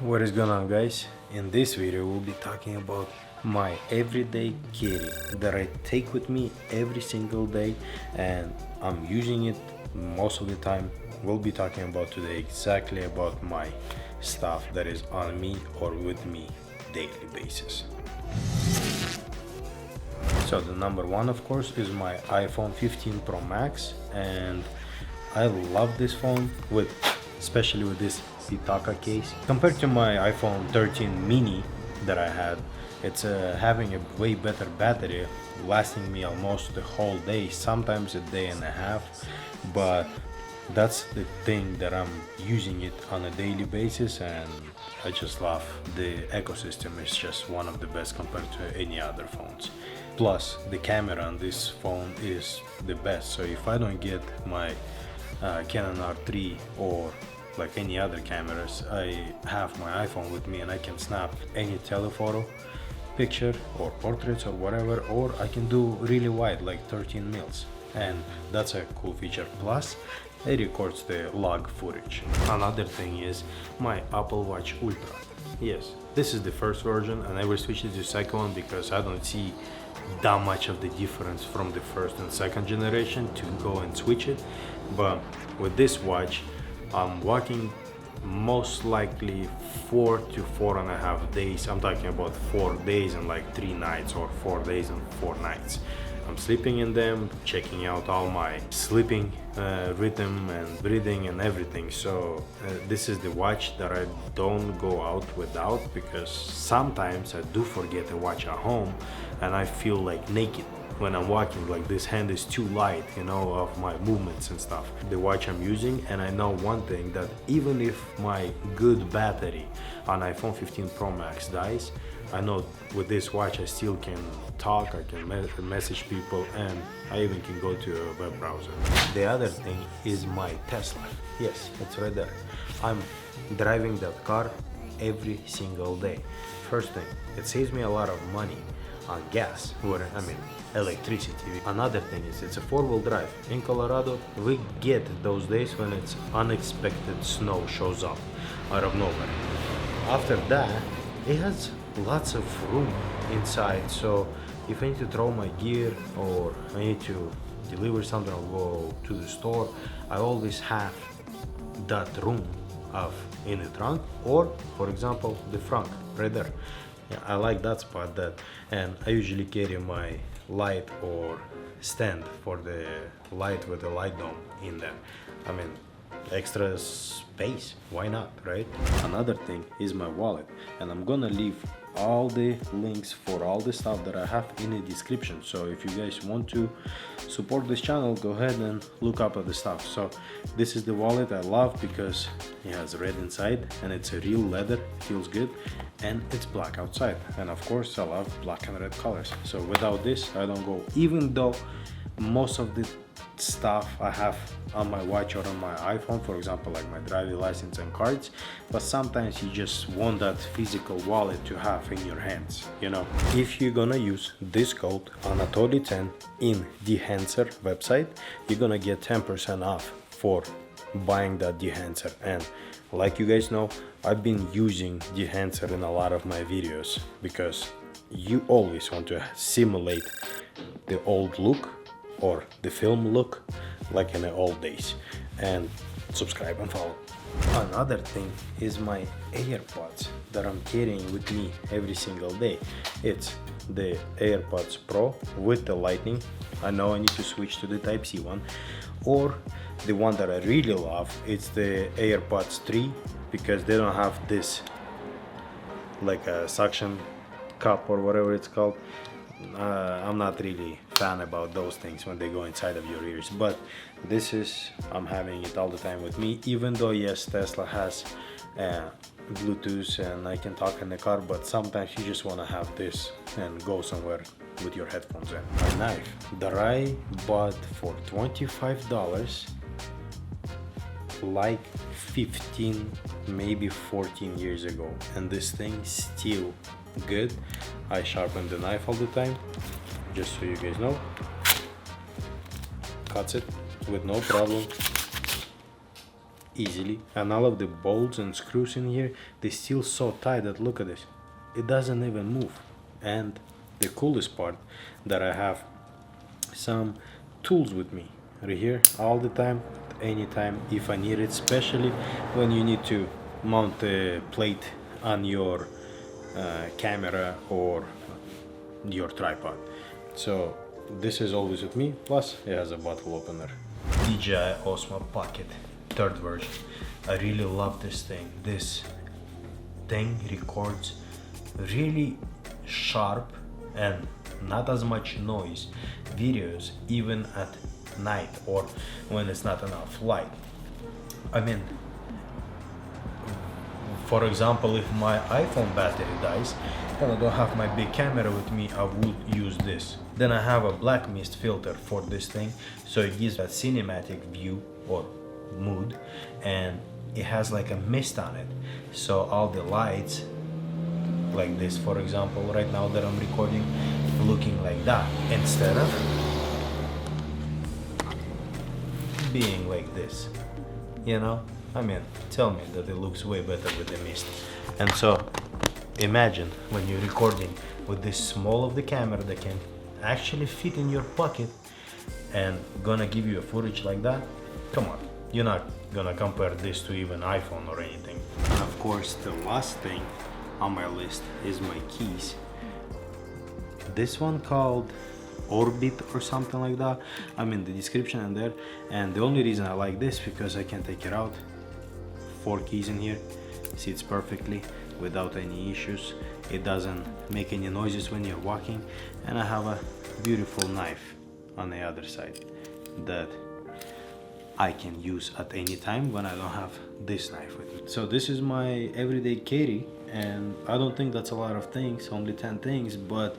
What is going on, guys? In this video we'll be talking about my everyday carry that I take with me every single day and I'm using it most of the time. We'll be talking about today exactly about my stuff that is on me or with me daily basis. So the number one, of course, is my iPhone 15 Pro Max, and I love this phone especially with this Pitaka case. Compared to my iPhone 13 mini that I had, it's having a way better battery, lasting me almost the whole day, sometimes a day and a half, but that's the thing that I'm using it on a daily basis, and I just love the ecosystem. It's just one of the best compared to any other phones. Plus the camera on this phone is the best, so if I don't get my Canon R3 or like any other cameras, I have my iPhone with me and I can snap any telephoto picture or portraits or whatever, or I can do really wide like 13 mils, and that's a cool feature. Plus it records the log footage. Another thing is my Apple Watch Ultra. Yes, this is the first version, and I will switch it to second one because I don't see that much of the difference from the first and second generation to go and switch it. But with this watch I'm walking most likely 4 to 4.5 days. I'm talking about 4 days and like 3 nights, or 4 days and 4 nights. I'm sleeping in them, checking out all my sleeping rhythm and breathing and everything. So this is the watch that I don't go out without, because sometimes I do forget a watch at home and I feel like naked when I'm walking, like this hand is too light, you know, of my movements and stuff. The watch I'm using, and I know one thing, that even if my good battery on iPhone 15 Pro Max dies, I know with this watch I still can talk, I can message people, and I even can go to a web browser. The other thing is my Tesla. Yes, it's right there. I'm driving that car every single day. First thing, it saves me a lot of money on gas, electricity. Another thing is it's a 4-wheel drive. In Colorado, we get those days when it's unexpected snow shows up out of nowhere. After that, it has lots of room inside, so if I need to throw my gear or I need to deliver something or go to the store, I always have that room in the trunk, or for example the front right there. Yeah, I like that spot, and I usually carry my light or stand for the light with the light dome in there. Extra space, why not, right? Another thing is my wallet, and I'm gonna leave all the links for all the stuff that I have in the description. So if you guys want to support this channel, go ahead and look up at the stuff. So this is the wallet I love because it has red inside and it's a real leather, feels good, and it's black outside. And of course I love black and red colors. So without this I don't go, even though most of the stuff I have on my watch or on my iPhone, for example, like my driving license and cards, but sometimes you just want that physical wallet to have in your hands, you know. If you're gonna use this code Anatoly10 in the Dehancer website, you're gonna get 10% off for buying that Dehancer. And like you guys know, I've been using Dehancer in a lot of my videos because you always want to simulate the old look or the film look like in the old days. And subscribe and follow. Another thing is my AirPods that I'm carrying with me every single day. It's the AirPods Pro with the Lightning. I know I need to switch to the Type-C one, or the one that I really love, it's the AirPods 3, because they don't have this like a suction cup or whatever it's called. I'm not really fan about those things when they go inside of your ears, but this is, I'm having it all the time with me, even though yes, Tesla has Bluetooth and I can talk in the car, but sometimes you just want to have this and go somewhere with your headphones in. My knife that I bought for $25 like 15, maybe 14 years ago, and this thing still good. I sharpen the knife all the time, just so you guys know. Cuts it with no problem. easily, and all of the bolts and screws in here, they still so tight that look at this, it doesn't even move. And the coolest part, that I have some tools with me right here all the time, anytime if I need it, especially when you need to mount a plate on your camera or your tripod. So this is always with me, plus it has a bottle opener. DJI Osmo Pocket 3rd version. I really love this thing. This thing records really sharp and not as much noise videos even at night or when it's not enough light. I mean, for example, if my iPhone battery dies and I don't have my big camera with me, I would use this. Then I have a black mist filter for this thing, so it gives a cinematic view or mood, and it has like a mist on it, so all the lights like this, for example, right now that I'm recording, looking like that instead of being like this, you know? I mean, tell me that it looks way better with the mist. And so imagine when you're recording with this small of the camera that can actually fit in your pocket and gonna give you a footage like that. Come on, you're not gonna compare this to even iPhone or anything. And of course, the last thing on my list is my keys. This one called Orbit or something like that. I'm in the description and there. And the only reason I like this because I can take it out. 4 keys in here, sits perfectly without any issues. It doesn't make any noises when you're walking, and I have a beautiful knife on the other side that I can use at any time when I don't have this knife with me. So this is my everyday carry, and I don't think that's a lot of things, only 10 things, but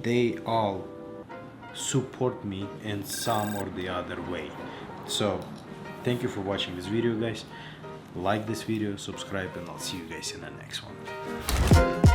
they all support me in some or the other way. So thank you for watching this video, guys. Like this video, subscribe, and I'll see you guys in the next one.